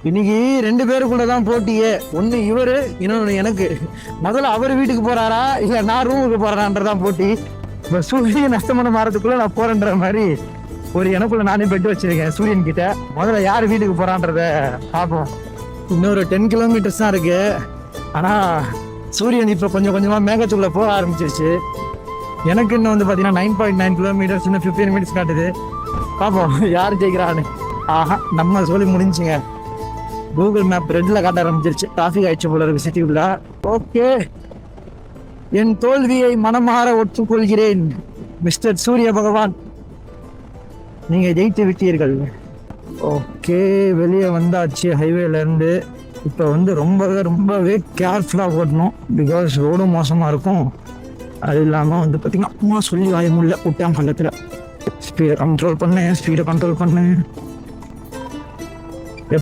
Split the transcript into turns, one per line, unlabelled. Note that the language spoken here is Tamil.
இன்னைக்கு 2 பேருக்குள்ள தான் போட்டியே. ஒன்று இவர், இன்னொன்று எனக்கு. முதல்ல அவர் வீட்டுக்கு போறாரா இல்லை நான் ரூமுக்கு போறான்றதான் போட்டி. இப்போ சூரியன் நஷ்டமான மாறதுக்குள்ள நான் போறேன்ற மாதிரி ஒரு எனக்குள்ள நானே பெட்டு வச்சிருக்கேன் சூரியன் கிட்ட. முதல்ல யார் வீட்டுக்கு போறான்றத பார்ப்போம். இன்னொரு 10 கிலோமீட்டர்ஸ் தான் இருக்கு. ஆனா சூரியன் இப்போ கொஞ்சம் கொஞ்சமா மேகத்துக்குள்ள போக ஆரம்பிச்சிருச்சு. எனக்கு இன்னும் வந்து பார்த்தீங்கன்னா 9.9 கிலோமீட்டர்ஸ், இன்னும் 15 மினிட்ஸ் காட்டுது. பார்ப்போம் யார் ஜெயிக்கிறான்னு. ஆஹா, நம்ம சொல்லி முடிஞ்சுங்க. கூகுள் மேப் ரெட்டில் காட்ட ஆரம்பிச்சிருச்சு. டிராஃபிக் ஆயிடுச்சு போல இருக்கு சிட்டிக்குள்ள. ஓகே, என் தோல்வியை மனமாற ஒத்துக்கொள்கிறேன் மிஸ்டர் சூரிய பகவான், நீங்கள் ஜெயித்து விட்டீர்கள். ஓகே, வெளியே வந்தாச்சு ஹைவேலேருந்து. இப்போ வந்து ரொம்பவே கேர்ஃபுல்லாக ஓட்டணும். பிகாஸ் ரோடும் மோசமாக இருக்கும். அது இல்லாமல் வந்து பார்த்திங்கன்னா அம்மா சொல்லி வாய முடியல விட்டான் பள்ளத்தில். ஸ்பீடை கண்ட்ரோல் பண்ணு.